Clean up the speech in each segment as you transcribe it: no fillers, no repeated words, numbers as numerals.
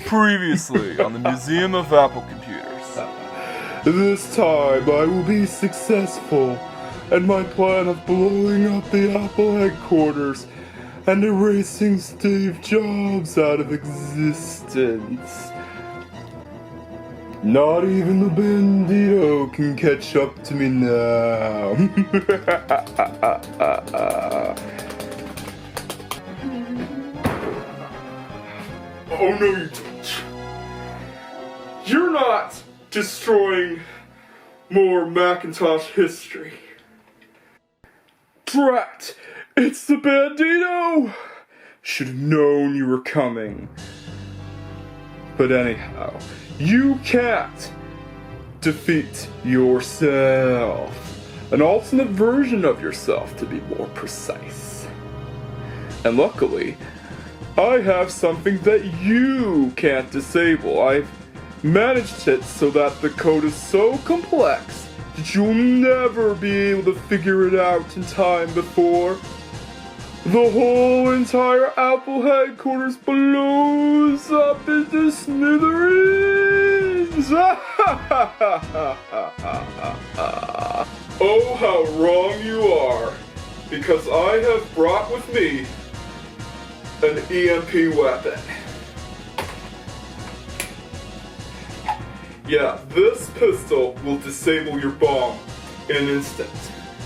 Previously on the Museum of Apple Computers. This time I will be successful, and my plan of blowing up the Apple headquarters and erasing Steve Jobs out of existence. Not even the Bandito can catch up to me now. Oh no, you don't. You're not destroying more Macintosh history. Drat! It's the Bandito! Should have known you were coming. But anyhow, you can't defeat yourself. An alternate version of yourself, to be more precise. And luckily, I have something that you can't disable. I've managed it so that the code is so complex that you'll never be able to figure it out in time before the whole entire Apple headquarters blows up into smithereens! Oh, how wrong you are, because I have brought with me an EMP weapon. Yeah, this pistol will disable your bomb in an instant.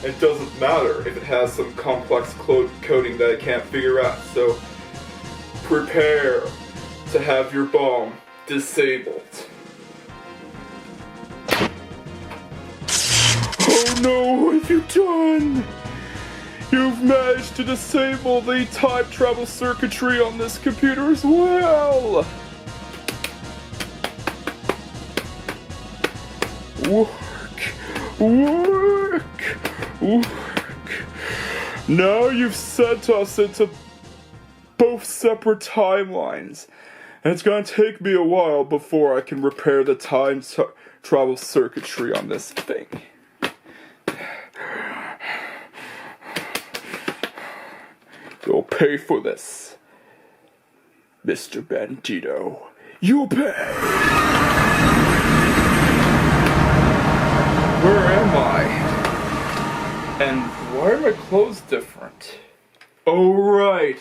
It doesn't matter if it has some complex coding that I can't figure out, so prepare to have your bomb disabled. Oh no, what have you done? You've managed to disable the time travel circuitry on this computer as well! Work! Now you've sent us into both separate timelines, and it's gonna take me a while before I can repair the time travel circuitry on this thing. You'll pay for this, Mr. Bandito. You'll pay! Where am I? And why are my clothes different? Oh, right.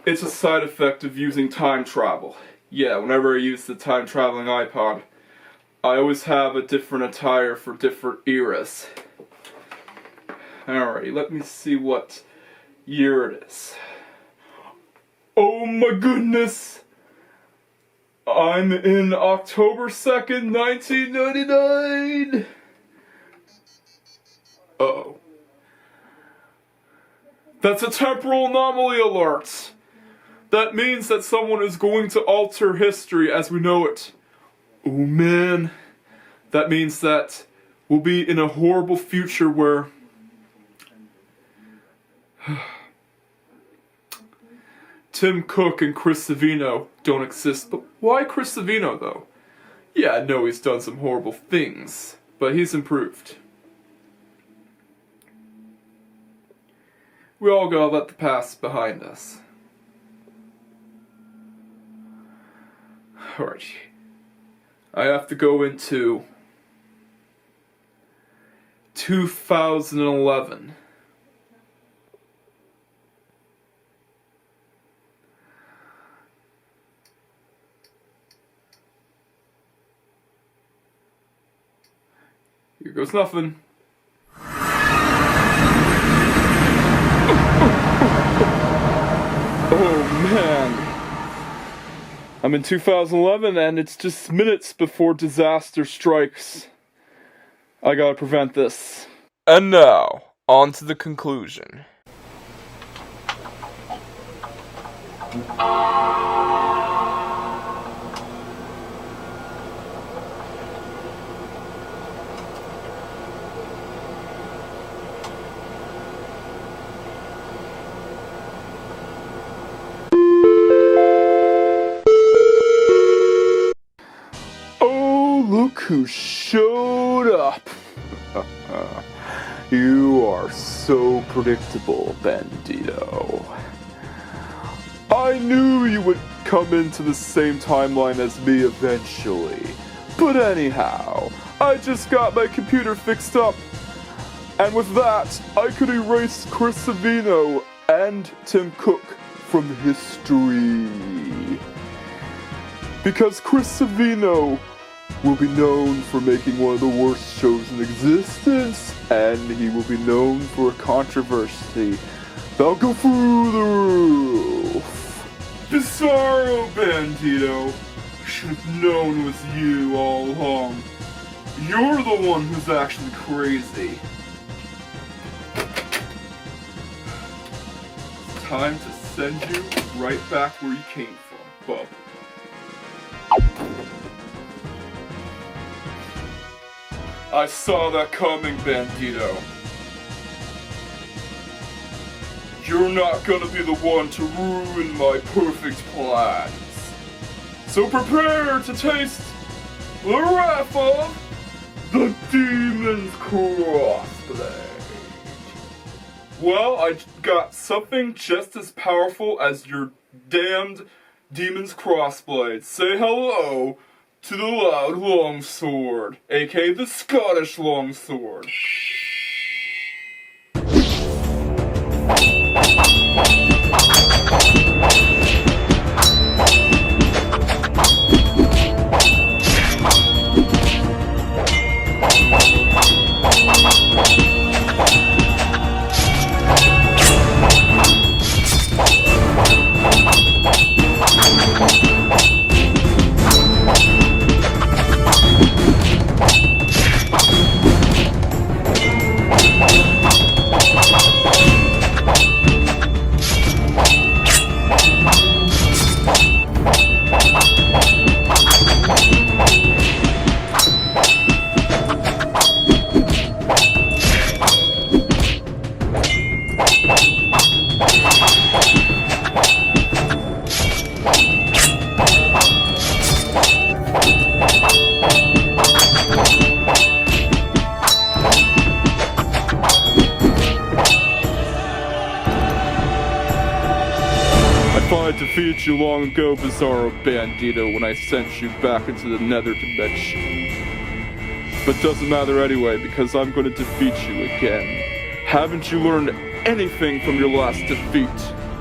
It's a side effect of using time travel. Yeah, whenever I use the time traveling iPod, I always have a different attire for different eras. Alright, let me see what year it is. Oh my goodness! I'm in October 2nd, 1999! Uh-oh. That's a temporal anomaly alert! That means that someone is going to alter history as we know it. Oh man. That means that we'll be in a horrible future where Tim Cook and Chris Savino don't exist. But why Chris Savino, though? Yeah, I know he's done some horrible things, but he's improved. We all gotta let the past behind us. Alright. I have to go into 2011. Here goes nothing. Oh man. I'm in 2011 and it's just minutes before disaster strikes. I gotta prevent this. And now, on to the conclusion. Oh, look who showed up. You are so predictable, Bandito. I knew you would come into the same timeline as me eventually. But anyhow, I just got my computer fixed up. And with that, I could erase Chris Savino and Tim Cook from history. Because Chris Savino will be known for making one of the worst shows in existence, and he will be known for a controversy that'll go through the roof. Bizzaro Bandito, should have known it was you all along. You're the one who's actually crazy. It's time to send you right back where you came from, bub. I saw that coming, Bandito. You're not gonna be the one to ruin my perfect plans. So prepare to taste the wrath of the Demon's Crossblade. Well, I got something just as powerful as your damned Demon's Crossblade. Say hello to the loud longsword, aka the Scottish longsword. I defeated you long ago, Bizzaro Bandito, when I sent you back into the nether dimension. But doesn't matter anyway, because I'm going to defeat you again. Haven't you learned anything from your last defeat?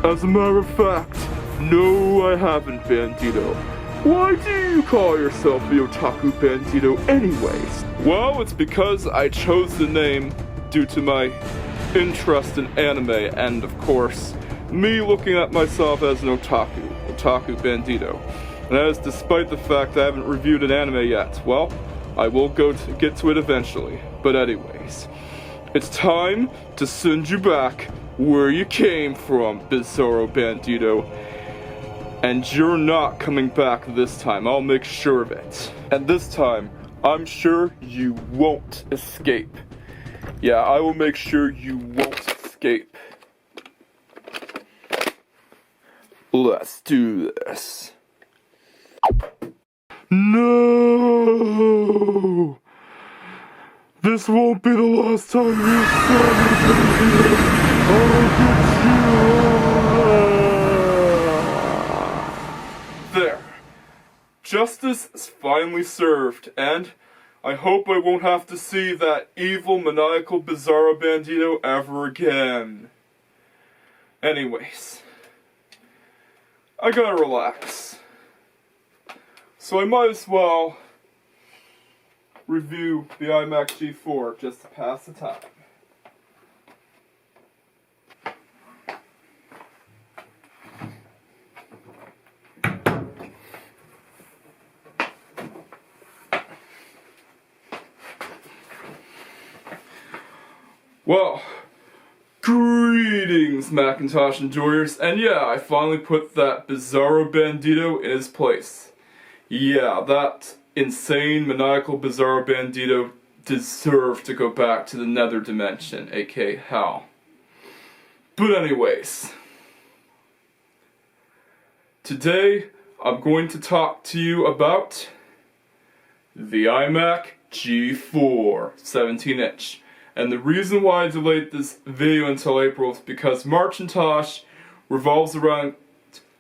As a matter of fact, no I haven't, Bandito. Why do you call yourself the Otaku Bandito anyways? Well, it's because I chose the name due to my interest in anime and, of course, me looking at myself as an Otaku Bandito. And that is despite the fact I haven't reviewed an anime yet. Well, I will get to it eventually. But anyways, it's time to send you back where you came from, Bizzaro Bandito. And you're not coming back this time, I'll make sure of it. And this time, I'm sure you won't escape. Yeah, I will make sure you won't escape. Let's do this. No! This won't be the last time you saw me, I'll get you. There. Justice is finally served, and I hope I won't have to see that evil, maniacal Bizzaro Bandito ever again. Anyways, I gotta relax. So I might as well review the iMac G4 just to pass the time. Well, greetings, Macintosh enjoyers, and yeah, I finally put that Bizzaro Bandito in his place. Yeah, that insane, maniacal Bizzaro Bandito deserved to go back to the nether dimension, aka hell. But anyways, today I'm going to talk to you about the iMac G4 17-inch. And the reason why I delayed this video until April is because Macintosh revolves around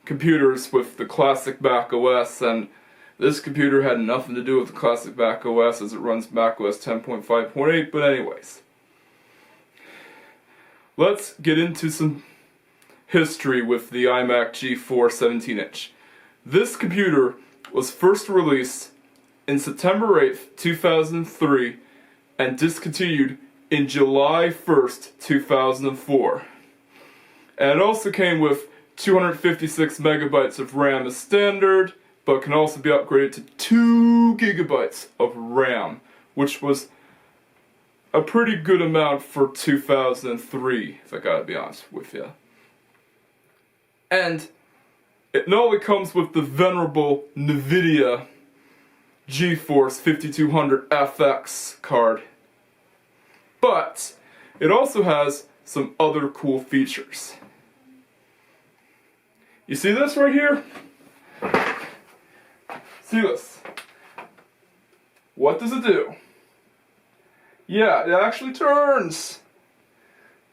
computers with the classic Mac OS, and this computer had nothing to do with the classic Mac OS as it runs Mac OS 10.5.8, but anyways. Let's get into some history with the iMac G4 17-inch. This computer was first released in September 8th, 2003 and discontinued in July 1st, 2004. And it also came with 256 megabytes of RAM as standard, but can also be upgraded to 2 gigabytes of RAM, which was a pretty good amount for 2003, if I gotta be honest with you. And it not only comes with the venerable NVIDIA GeForce 5200 FX card, but it also has some other cool features. You see this right here? See this? What does it do? Yeah, it actually turns!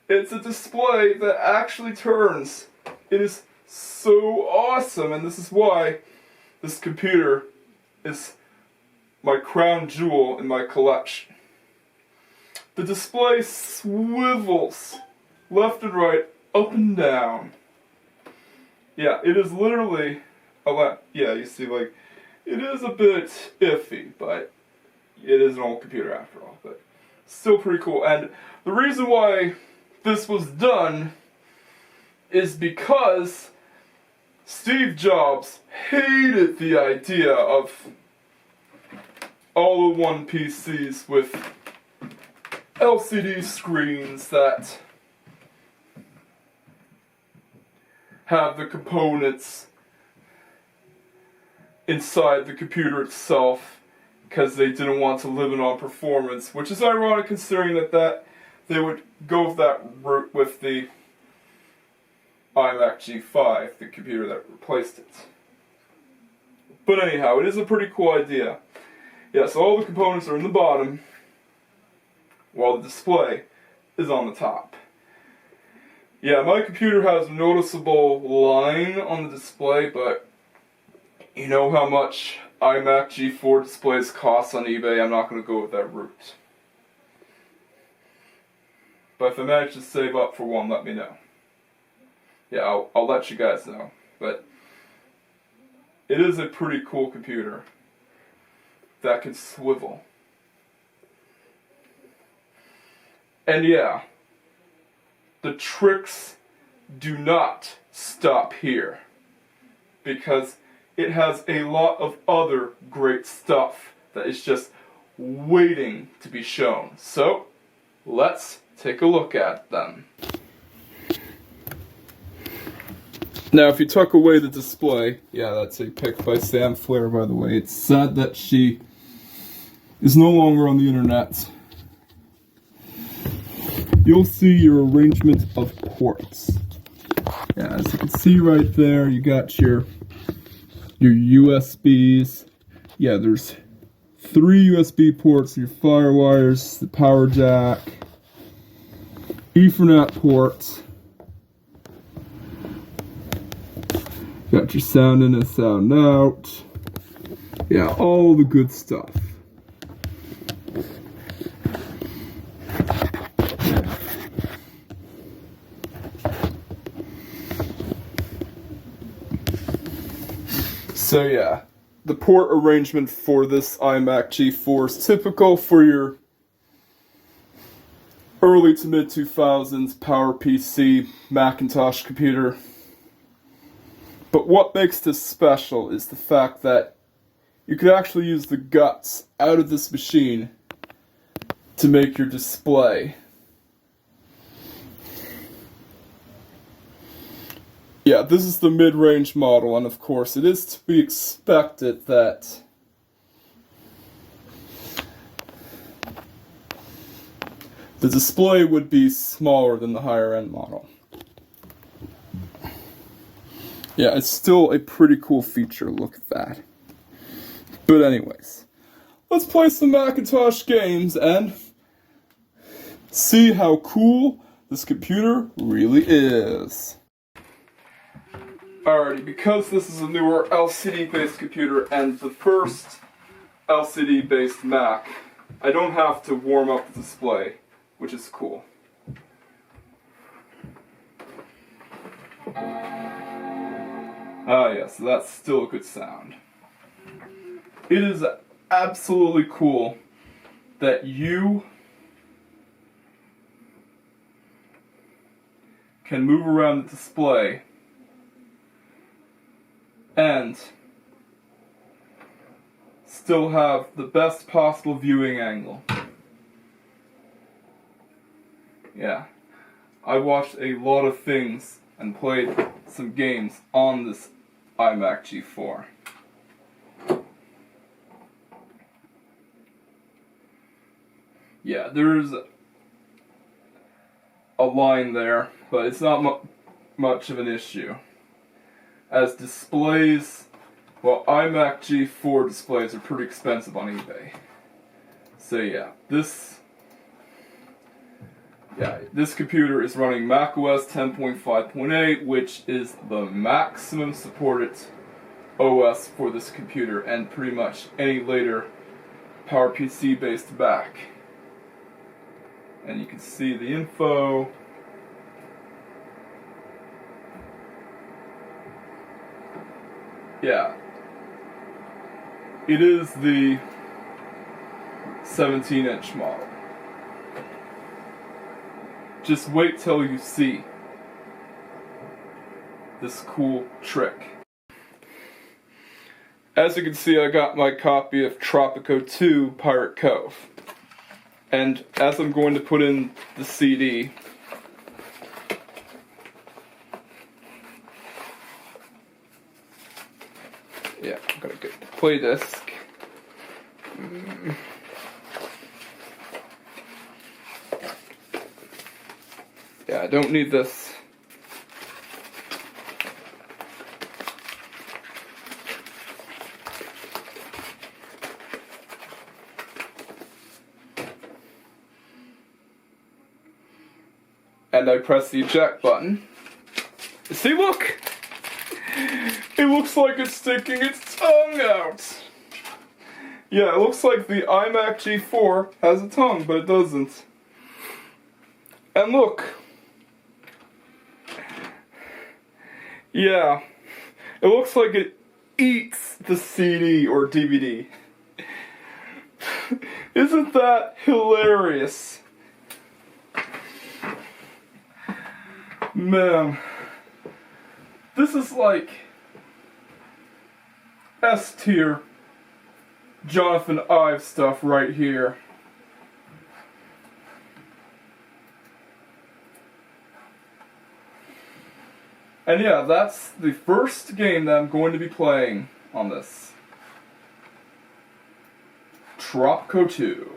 It's a display that actually turns. It is so awesome, and this is why this computer is my crown jewel in my collection. The display swivels left and right, up and down. Yeah, it is literally yeah, you see, like, it is a bit iffy, but it is an old computer after all, but still pretty cool. And the reason why this was done is because Steve Jobs hated the idea of all-in-one PCs with LCD screens that have the components inside the computer itself, because they didn't want to limit on performance, which is ironic considering that they would go with that route with the iMac G5, the computer that replaced it. But anyhow, it is a pretty cool idea. Yes, all the components are in the bottom, while the display is on the top. Yeah, my computer has a noticeable line on the display, but you know how much iMac G4 displays cost on eBay? I'm not going to go with that route. But if I manage to save up for one, let me know. Yeah, I'll let you guys know. But it is a pretty cool computer that can swivel. And yeah, the tricks do not stop here, because it has a lot of other great stuff that is just waiting to be shown. So, let's take a look at them. Now, if you tuck away the display, yeah, that's a pic by Sam Flair, by the way. It's sad that she is no longer on the internet. You'll see your arrangement of ports. Yeah, as you can see right there, you got your USBs. Yeah, there's 3 USB ports, your FireWires, the power jack, Ethernet ports. Got your sound in and sound out. Yeah, all the good stuff. So yeah, the port arrangement for this iMac G4 is typical for your early to mid 2000s PowerPC Macintosh computer. But what makes this special is the fact that you could actually use the guts out of this machine to make your display. Yeah, this is the mid-range model, and of course it is to be expected that the display would be smaller than the higher-end model. Yeah, it's still a pretty cool feature, look at that. But anyways, let's play some Macintosh games, and see how cool this computer really is. Alrighty, because this is a newer LCD-based computer and the first LCD-based Mac, I don't have to warm up the display, which is cool. Ah yes, that's still a good sound. It is absolutely cool that you can move around the display and still have the best possible viewing angle. Yeah, I watched a lot of things and played some games on this iMac G4. Yeah, there's a line there, but it's not much of an issue. As displays, well, iMac G4 displays are pretty expensive on eBay. So yeah, this computer is running macOS 10.5.8, which is the maximum supported OS for this computer and pretty much any later PowerPC based Mac. And you can see the info. Yeah. It is the 17-inch model. Just wait till you see this cool trick. As you can see, I got my copy of Tropico 2 Pirate Cove. And as I'm going to put in the CD, yeah, I'm gonna get the play disc. Yeah, I don't need this. And I press the eject button. See, look! It looks like it's sticking its tongue out! Yeah, it looks like the iMac G4 has a tongue, but it doesn't. And look! Yeah, it looks like it eats the CD or DVD. Isn't that hilarious? Man, this is like S tier Jonathan Ive stuff right here. And yeah, that's the first game that I'm going to be playing on this. Tropico 2.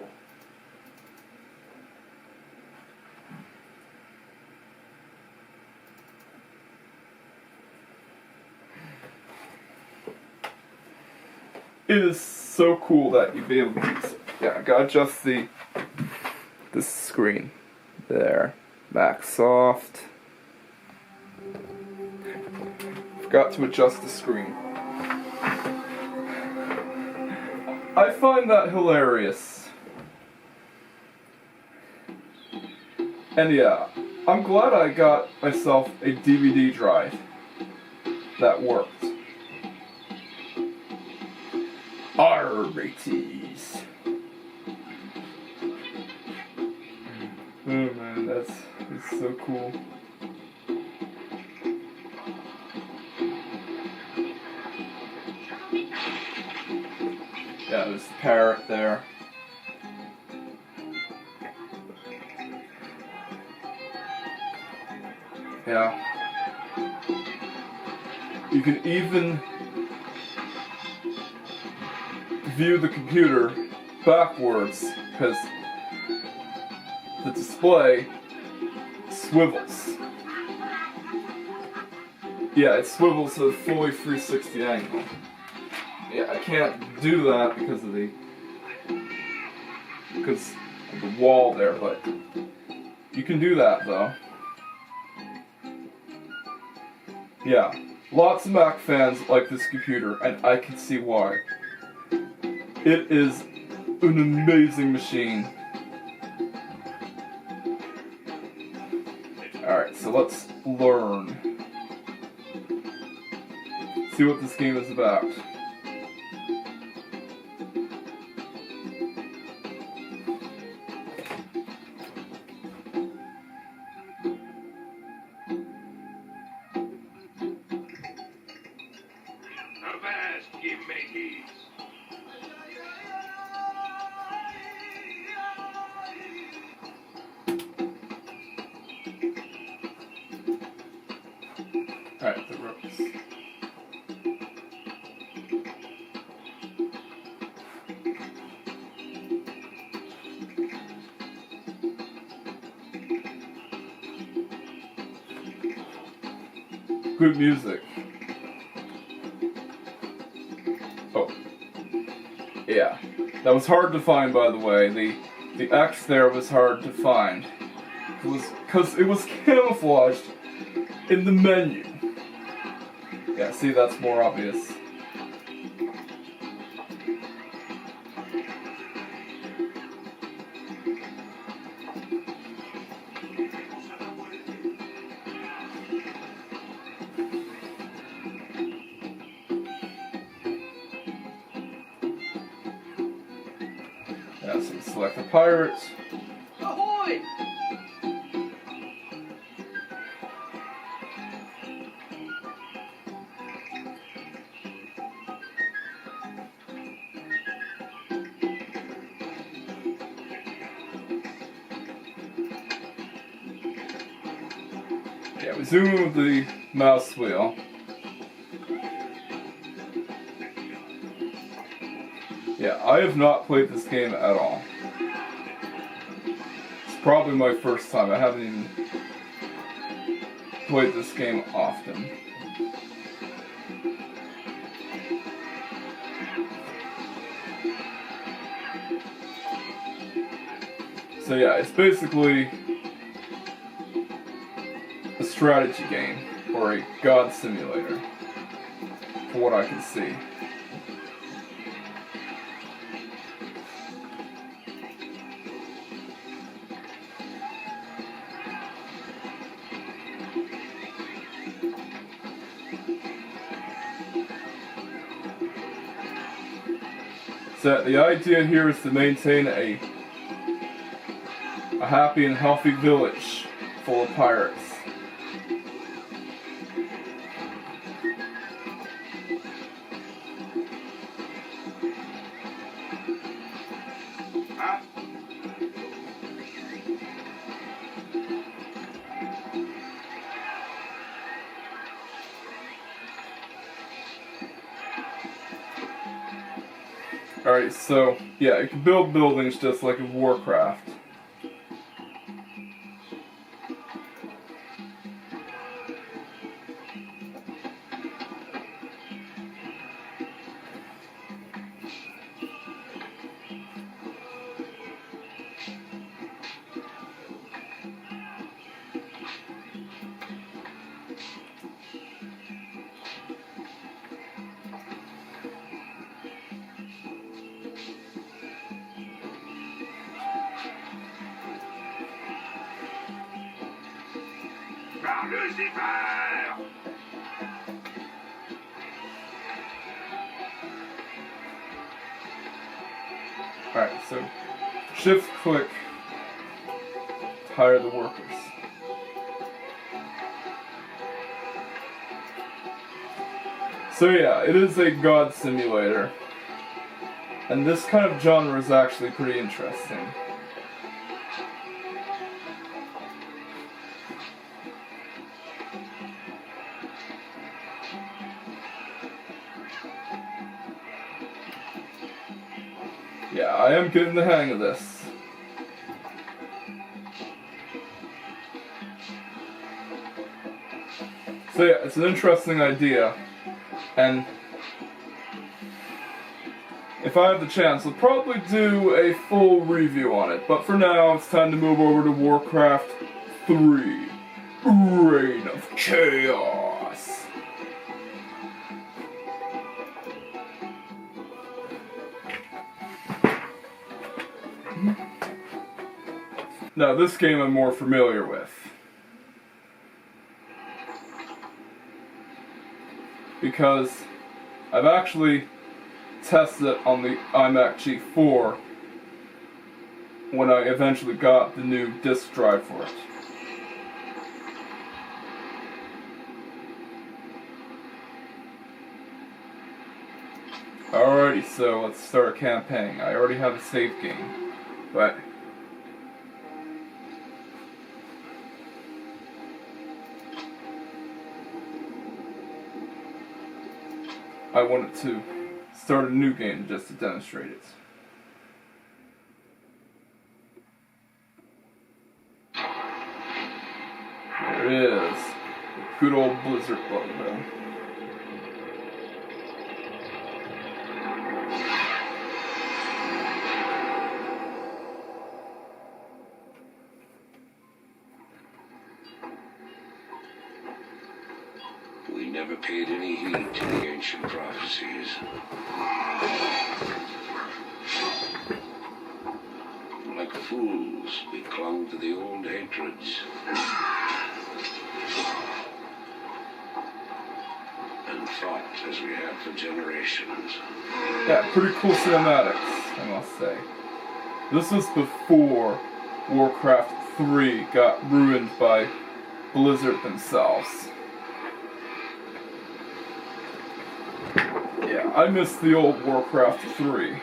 It is so cool that you'd be able to use it. Yeah, I gotta adjust the screen. There. Mac soft. Forgot to adjust the screen. I find that hilarious. And yeah, I'm glad I got myself a DVD drive that worked. Arbites. Oh man, it's so cool. Yeah, there's the parrot there. Yeah. You can even view the computer backwards because the display swivels. Yeah, it swivels to a fully 360 angle. Yeah, I can't do that because of the wall there, but You can do that, though. Yeah, lots of Mac fans like this computer, and I can see why. It is an amazing machine. Alright, so let's learn. See what this game is about. Alright, the ropes. Good music. Oh. Yeah. That was hard to find, by the way. The X there was hard to find. It was because it was camouflaged in the menu. Yeah, see, that's more obvious. Yeah, so select the pirates. Ahoy! Yeah, we zoom in with the mouse wheel. Yeah, I have not played this game at all. It's probably my first time. I haven't even played this game often. So yeah, it's basically a strategy game, or a god simulator, for what I can see. So the idea here is to maintain a happy and healthy village full of pirates. Alright, so, yeah, you can build buildings just like in Warcraft. Alright, so shift click to hire the workers. So yeah, it is a god simulator. And this kind of genre is actually pretty interesting. Yeah, I am getting the hang of this. So yeah, it's an interesting idea, and if if I have the chance, I'll probably do a full review on it. But for now, it's time to move over to Warcraft 3. Reign of Chaos. Now, this game I'm more familiar with. Because I've actually tested it on the iMac G4 when I eventually got the new disk drive for it. Alrighty, so let's start a campaign. I already have a save game, but I wanted to start a new game just to demonstrate it. There it is. The good old Blizzard logo. We never paid any heed to the ancient prophecies. Like fools, we clung to the old hatreds. And fought as we had for generations. Yeah, pretty cool cinematics, I must say. This was before Warcraft 3 got ruined by Blizzard themselves. Yeah, I miss the old Warcraft 3.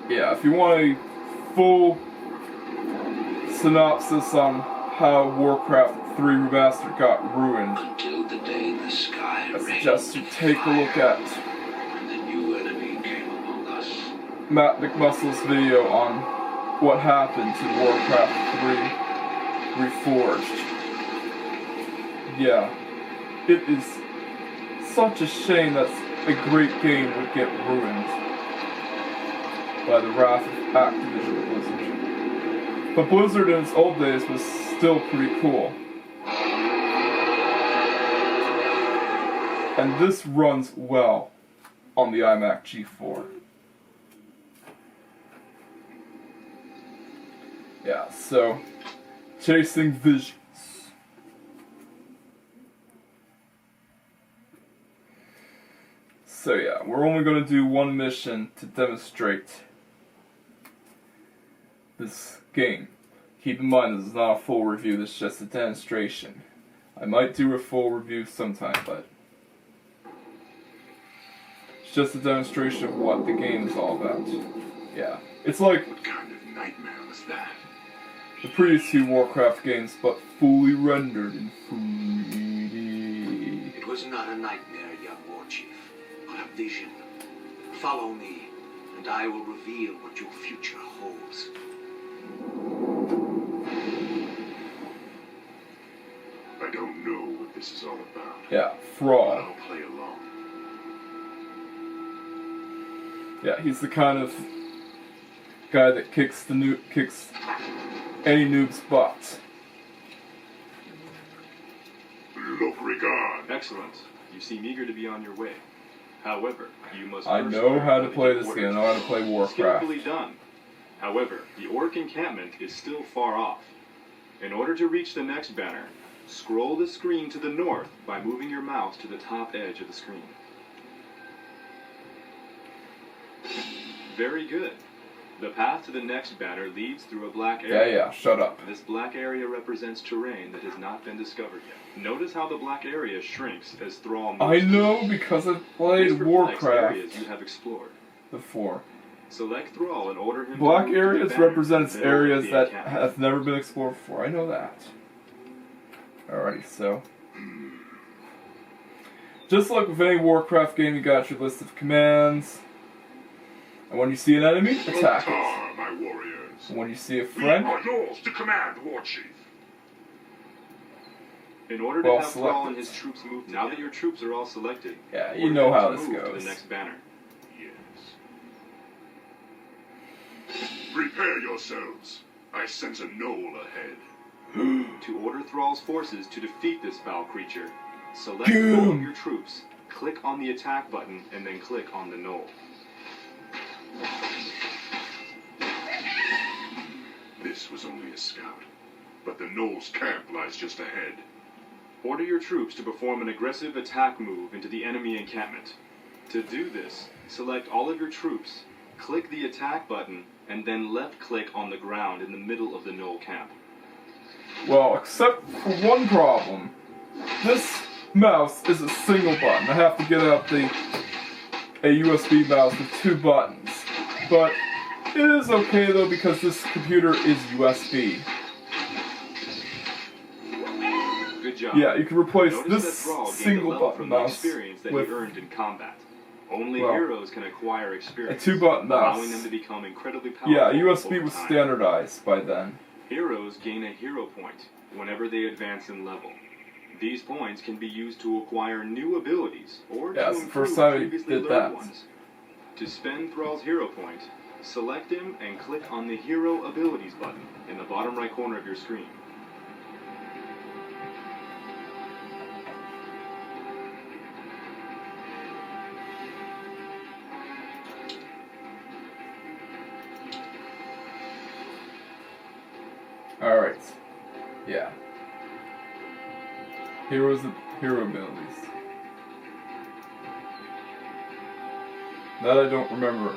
Yeah, if you want a full synopsis on how Warcraft 3 Remastered got ruined, Until the day the sky I rained suggest you take a look at and the new enemy came among us. Matt McMuscle's video on what happened to Warcraft 3 Reforged. Yeah, it is such a shame that a great game would get ruined by the wrath of Activision Blizzard. But Blizzard in its old days was still pretty cool. And this runs well on the iMac G4. Yeah, so chasing visions. So yeah, we're only going to do one mission to demonstrate this game. Keep in mind this is not a full review, this is just a demonstration. I might do a full review sometime, but it's just a demonstration of what the game is all about. Yeah, it's like What kind of nightmare was that? the previous two Warcraft games, but fully rendered in Full HD. It was not a nightmare, young war chief, but a vision. Follow me, and I will reveal what your future holds. I don't know what this is all about. Yeah, But Thrall. I'll play along. Yeah, he's the kind of guy that kicks any noob's butt. Locrigan. Excellent. You seem eager to be on your way. However, you must I first know learn how to the play this orders. game. I know how to play Warcraft. Skillfully done. However, the orc encampment is still far off. In order to reach the next banner, scroll the screen to the north by moving your mouse to the top edge of the screen. Very good. The path to the next banner leads through a black area. Yeah, shut up. This black area represents terrain that has not been discovered yet. Notice how the black area shrinks as Thrall moves. I know because I've This played reflects areas Warcraft you have explored. before. Select Thrall and order him Black to move to the areas banner represents in the middle of areas the that encampment. have never been explored before. I know that. Alrighty, so. Just like with any Warcraft game, you got your list of commands. And when you see an enemy, attack it. Lotar, my warriors. And when you see a We friend, are yours to command, war chief. In order to Well have Thrall and selected. his troops move, now that your troops are all selected, Yeah, you order know them how to this move to goes. the next banner. Yes. Prepare yourselves. I sense a knoll ahead. To order Thrall's forces to defeat this foul creature, select Boom. all of your troops, click on the attack button, and then click on the knoll. This was only a scout, but the knoll's camp lies just ahead. Order your troops to perform an aggressive attack move into the enemy encampment. To do this, select all of your troops, click the attack button, and then left-click on the ground in the middle of the knoll camp. Well, except for one problem. This mouse is a single button. I have to get out a USB mouse with 2 buttons. But it is okay though because this computer is USB. Good job. Yeah, you can replace Notice this that Thrall gained a single level button from the mouse experience that with he earned in combat. Only well, heroes can acquire a experience, 2-button mouse. allowing them to become incredibly powerful. Yeah, USB over was time. standardized by then. Heroes gain a hero point whenever they advance in level. These points can be used to acquire new abilities or Yeah, to it's the improve first time he previously did learned that. ones. To spend Thrall's hero point, select him and click on the Hero Abilities button in the bottom right corner of your screen. Alright. Yeah. Hero abilities. That I don't remember.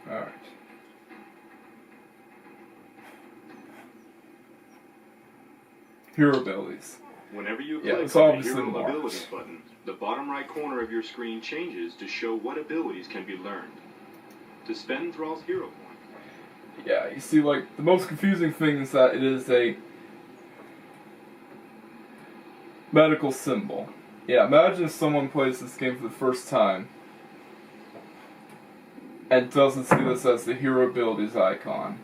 Alright. Hero abilities. Whenever you Yeah, click it's on the obviously Hero marked. Abilities button, the bottom right corner of your screen changes to show what abilities can be learned. To spend Thrall's hero point, Yeah, you see, like, the most confusing thing is that it is a medical symbol. Yeah, imagine if someone plays this game for the first time and doesn't see this as the hero abilities icon.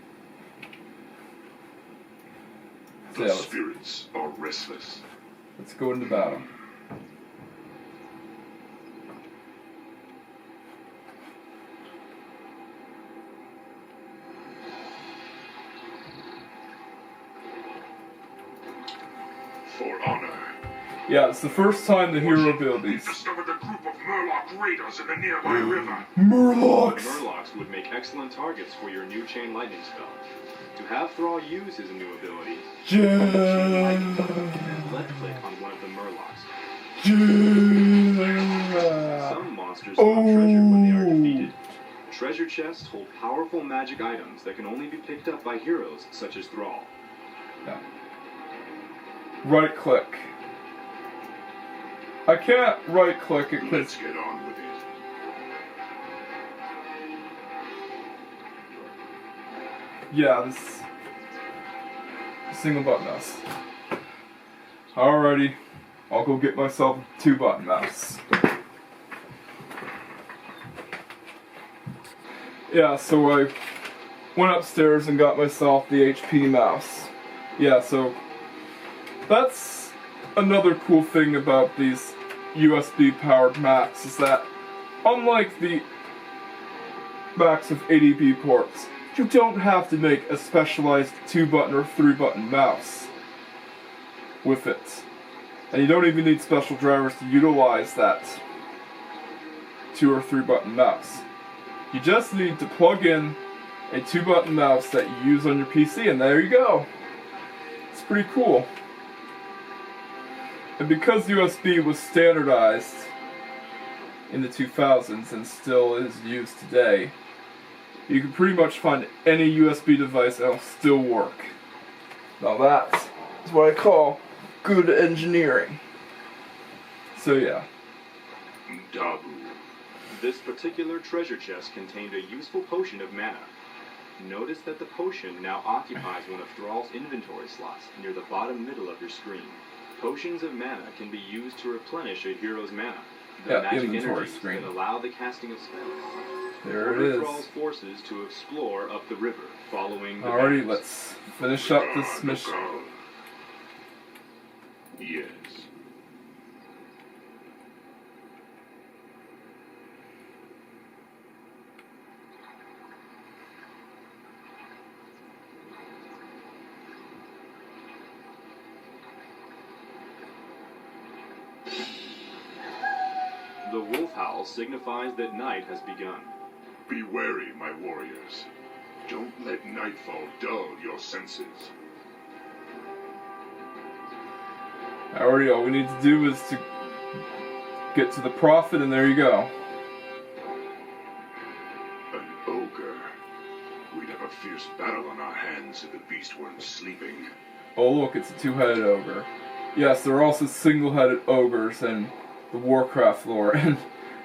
So The yeah, spirits are restless. let's go into battle. For honor. Yeah, it's the first time the hero abilities. Discovered a group of Murloc raiders in the nearby river. Murlocs! Murlocs would make excellent targets for your new Chain Lightning spell. To have Thrall use his new ability, Chain Lightning button and left-click on one of the Murlocs. Some monsters drop treasure when they are defeated. Treasure chests hold powerful magic items that can only be picked up by heroes such as Thrall. Yeah. Right click. I can't right click it Let's because get on with it. yeah, this single button mouse. Alrighty, I'll go get myself a 2-button mouse. Yeah, so I went upstairs and got myself the HP mouse. Yeah, so that's another cool thing about these USB powered Macs is that unlike the Macs with ADB ports, you don't have to make a specialized 2-button or 3-button mouse with it. And you don't even need special drivers to utilize that 2 or 3-button mouse. You just need to plug in a 2-button mouse that you use on your PC, and there you go. It's pretty cool. And because USB was standardized in the 2000s and still is used today, you can pretty much find any USB device that'll still work. Now that is what I call good engineering. So yeah. Dabu. This particular treasure chest contained a useful potion of mana. Notice that the potion now occupies one of Thrall's inventory slots near the bottom middle of your screen. Potions of mana can be used to replenish a hero's mana. The magic inventory energies screen. that allow the casting of spells. There it Order is. Thrall's forces to explore up the river, following the Alrighty, bands. let's finish up this mission. Yes. The wolf howl signifies that night has begun. Be wary, my warriors. Don't let nightfall dull your senses. Alrighty, all we need to do is to get to the prophet, and there you go. An ogre. We'd have a fierce battle on our hands if the beast weren't sleeping. Oh look, it's a two-headed ogre. Yes, there are also single-headed ogres in the Warcraft lore, and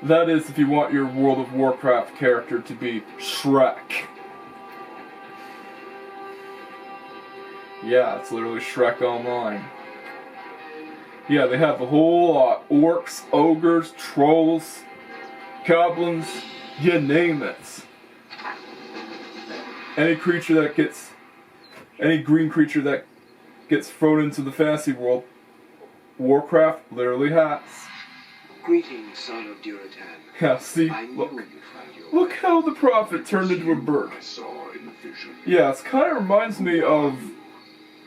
that is if you want your World of Warcraft character to be Shrek. Yeah, it's literally Shrek Online. Yeah, they have a whole lot. Orcs, ogres, trolls, goblins, you name it. Any creature that gets... Any green creature that gets thrown into the fantasy world, Warcraft literally has. Greetings, son of Duratan. Yeah, see, I knew look. you'd find your Look way. how the prophet turned into a bird. I saw in the vision. Yeah, it kind of reminds me of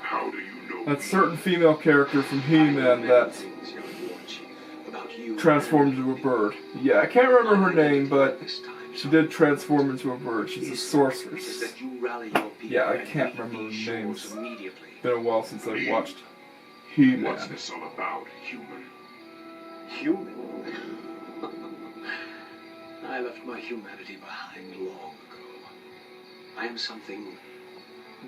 How do you know that me? certain female character from I know He-Man many that things, young war chief, about you transformed into a bird. Yeah, I can't remember her name, but this time, she did transform into a bird. She's a is sorceress. that you rally your people Yeah, I and can't lead remember these their shores names. immediately. Been a while since I've watched What's He-Man. this all about, human? Human? I left my humanity behind long ago. I am something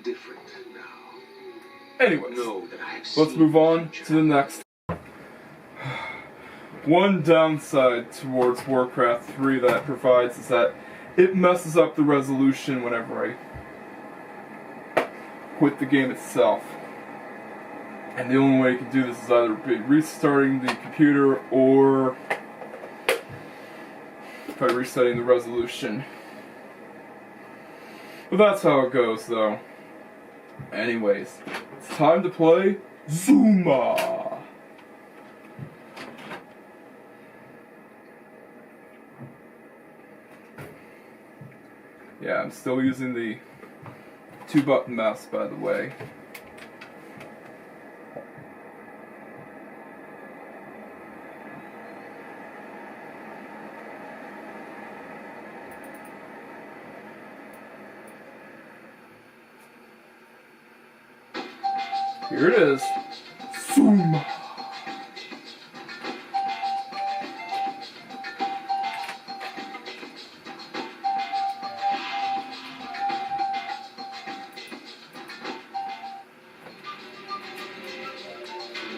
different now. Anyways, Know that I have let's seen move on future. to the next. One downside towards Warcraft 3 that it provides is that it messes up the resolution whenever I quit the game itself. And the only way you can do this is either by restarting the computer or by resetting the resolution. But that's how it goes, though. Anyways, it's time to play Zuma! Yeah, I'm still using the 2-button mouse, by the way. Here it is. Zuma!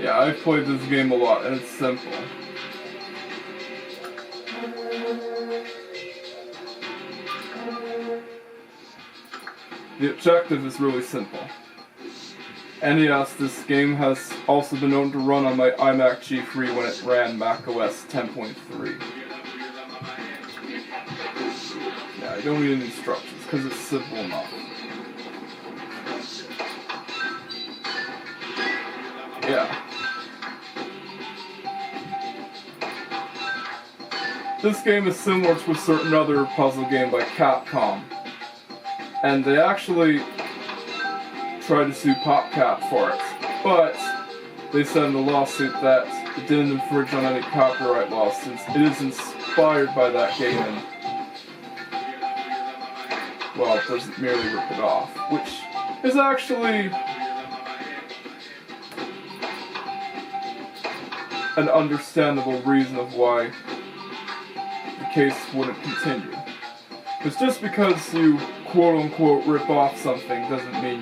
Yeah, I've played this game a lot, and it's simple. The objective is really simple. And yes, this game has also been known to run on my iMac G3 when it ran macOS 10.3. Yeah, I don't need any instructions, because it's simple enough. Yeah. This game is similar to a certain other puzzle game by Capcom. And they actually tried to sue PopCap for it. But they said in the lawsuit that it didn't infringe on any copyright laws since it is inspired by that game and, well, it doesn't merely rip it off. Which is actually an understandable reason of why the case wouldn't continue. Because just because you quote-unquote rip off something doesn't mean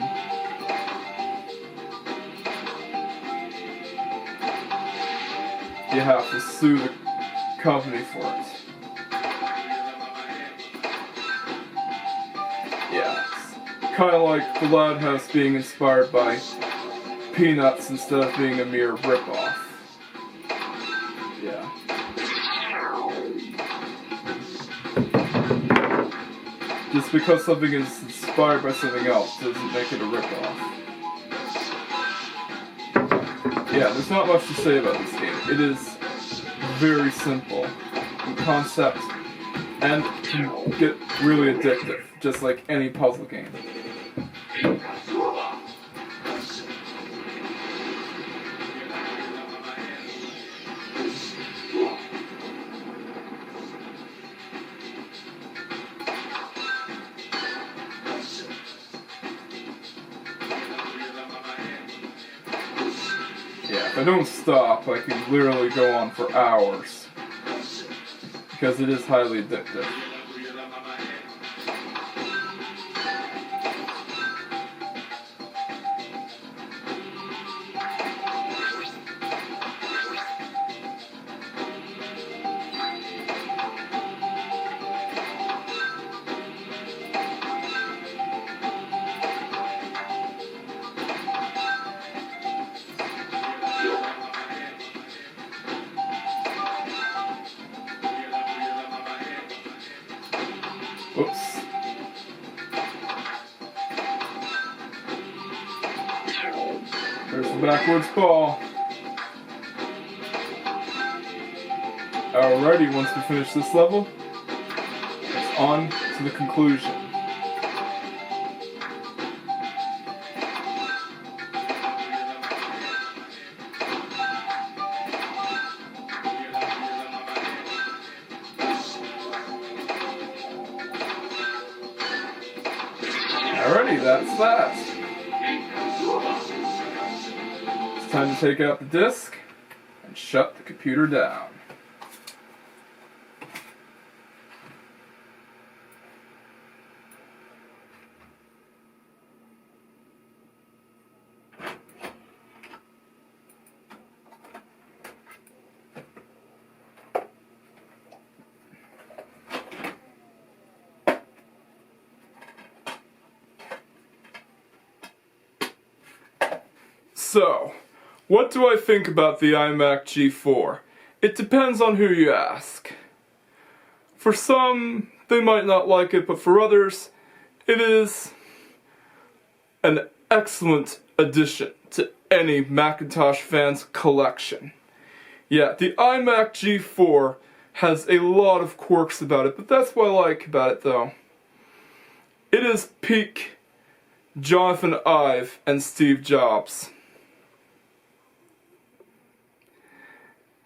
you have to sue the company for it. Yes. kind of like the Loud House being inspired by Peanuts instead of being a mere ripoff. Yeah. Just because something is inspired by something else doesn't make it a ripoff. Yeah, there's not much to say about this game. It is very simple in concept and can get really addictive, just like any puzzle game. Yeah, if I don't stop, I can literally go on for hours. Because it is highly addictive. Oops. There's the backwards ball. Alrighty, once we finish this level, it's on to the conclusion. Alrighty, that's that. It's time to take out the disk and shut the computer down. So, what do I think about the iMac G4? It depends on who you ask. For some, they might not like it, but for others, it is an excellent addition to any Macintosh fan's collection. Yeah, the iMac G4 has a lot of quirks about it, but that's what I like about it though. It is peak Jonathan Ive and Steve Jobs.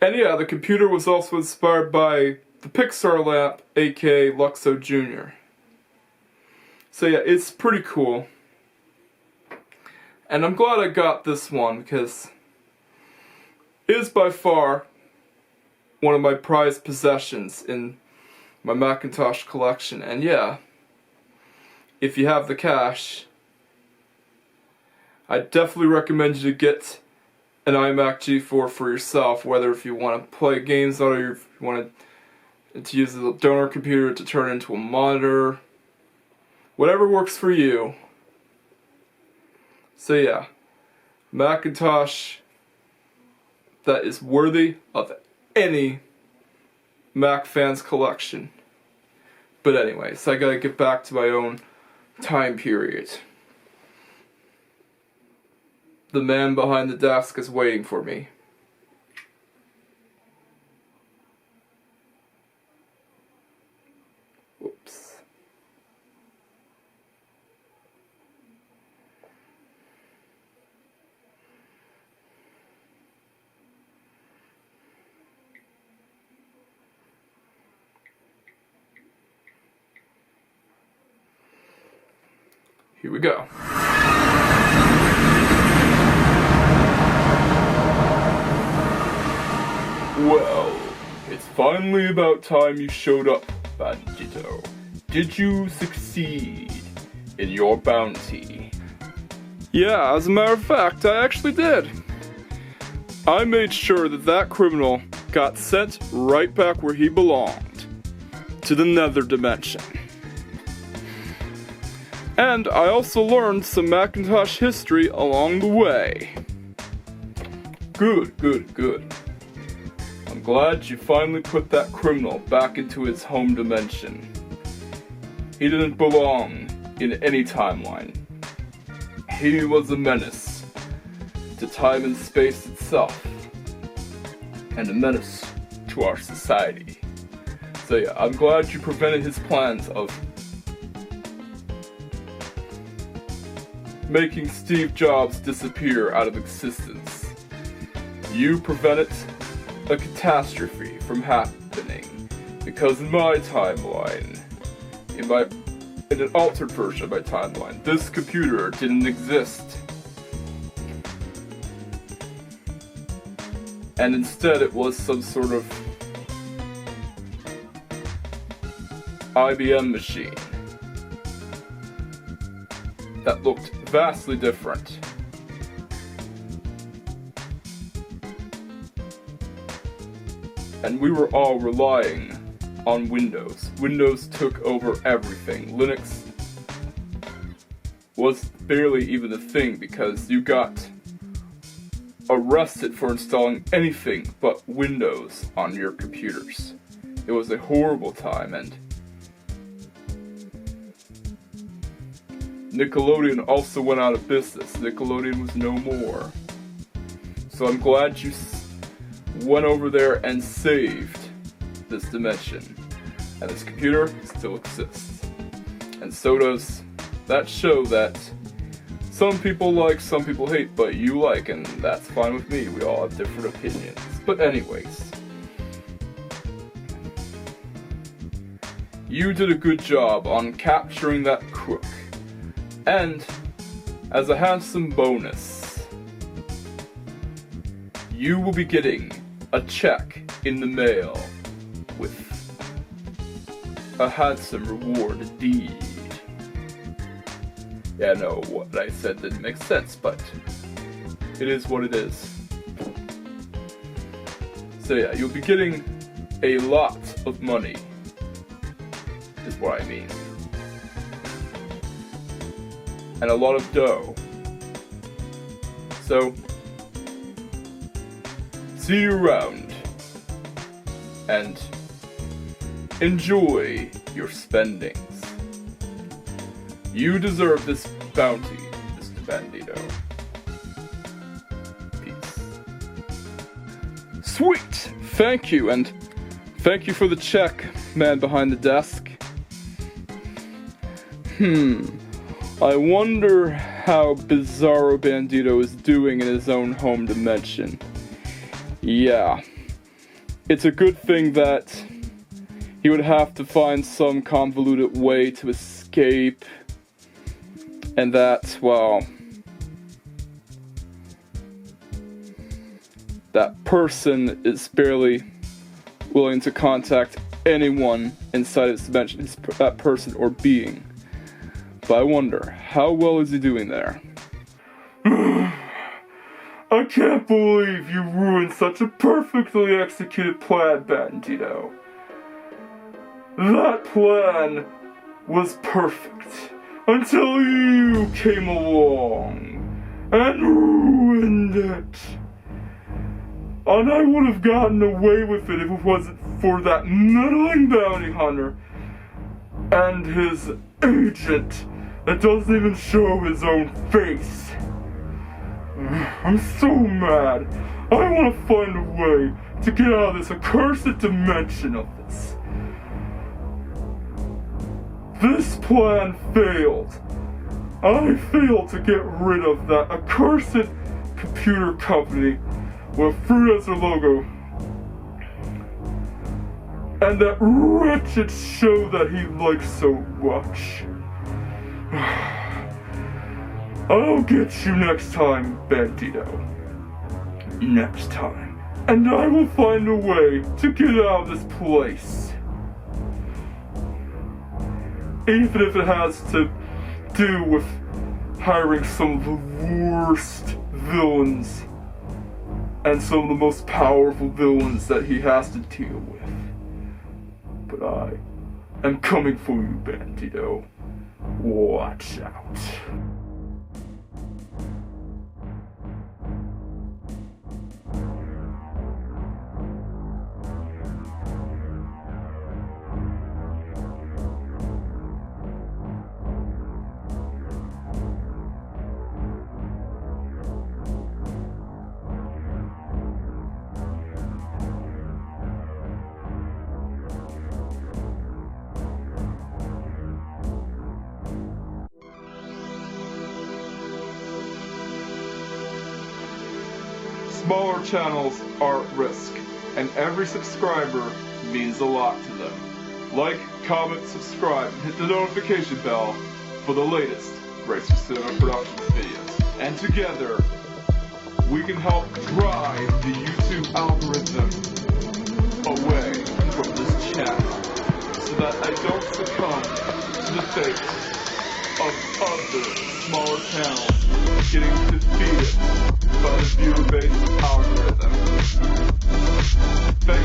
And yeah, the computer was also inspired by the Pixar lamp, aka Luxo Jr. So yeah, it's pretty cool. And I'm glad I got this one because it is by far one of my prized possessions in my Macintosh collection. And yeah, if you have the cash, I definitely recommend you to get an iMac G4 for yourself, whether if you want to play games on it or if you want to use the donor computer to turn it into a monitor. Whatever works for you. So yeah, Macintosh that is worthy of any Mac fan's collection. But anyways, I gotta get back to my own time period. The man behind the desk is waiting for me. Whoops. Here we go. Well, it's finally about time you showed up, Bandito. Did you succeed in your bounty? Yeah, as a matter of fact, I actually did. I made sure that that criminal got sent right back where he belonged, to the nether dimension. And I also learned some Macintosh history along the way. Good, good, good. I'm glad you finally put that criminal back into his home dimension. He didn't belong in any timeline. He was a menace to time and space itself, and a menace to our society. So yeah, I'm glad you prevented his plans of making Steve Jobs disappear out of existence. You prevented a catastrophe from happening, because in my timeline, in an altered version of my timeline, this computer didn't exist. And instead it was some sort of IBM machine that looked vastly different. And we were all relying on Windows. Windows took over everything. Linux was barely even a thing because you got arrested for installing anything but Windows on your computers. It was a horrible time, and Nickelodeon also went out of business. Nickelodeon was no more. So I'm glad you went over there and saved this dimension. And this computer still exists. And so does that show that some people like, some people hate, but you like, and that's fine with me. We all have different opinions. But anyways, you did a good job on capturing that crook. And as a handsome bonus, you will be getting a check in the mail with a handsome reward indeed. Yeah, no, what I said didn't make sense, but it is what it is. So yeah, you'll be getting a lot of money, is what I mean. And a lot of dough. So, see you around, and enjoy your spendings. You deserve this bounty, Mr. Bandito. Peace. Sweet! Thank you, and thank you for the check, man behind the desk. I wonder how Bizzaro Bandito is doing in his own home dimension. Yeah. It's a good thing that he would have to find some convoluted way to escape, and that, well, that person is barely willing to contact anyone inside his dimension, that person or being. But I wonder, how well is he doing there? I can't believe you ruined such a perfectly executed plan, Bandito. That plan was perfect until you came along and ruined it. And I would have gotten away with it if it wasn't for that meddling bounty hunter and his agent that doesn't even show his own face. I'm so mad. I want to find a way to get out of this accursed dimension of this. This plan failed. I failed to get rid of that accursed computer company with fruit as their logo, and that wretched show that he likes so much. I'll get you next time, Bandito. Next time. And I will find a way to get out of this place. Even if it has to do with hiring some of the worst villains and some of the most powerful villains that he has to deal with. But I am coming for you, Bandito. Watch out. Smaller channels are at risk, and every subscriber means a lot to them. Like, comment, subscribe, and hit the notification bell for the latest Racer Cinema Productions videos. And together, we can help drive the YouTube algorithm away from this channel, so that I don't succumb to the fate of other smaller channels getting defeated by the viewer-based algorithm. Thank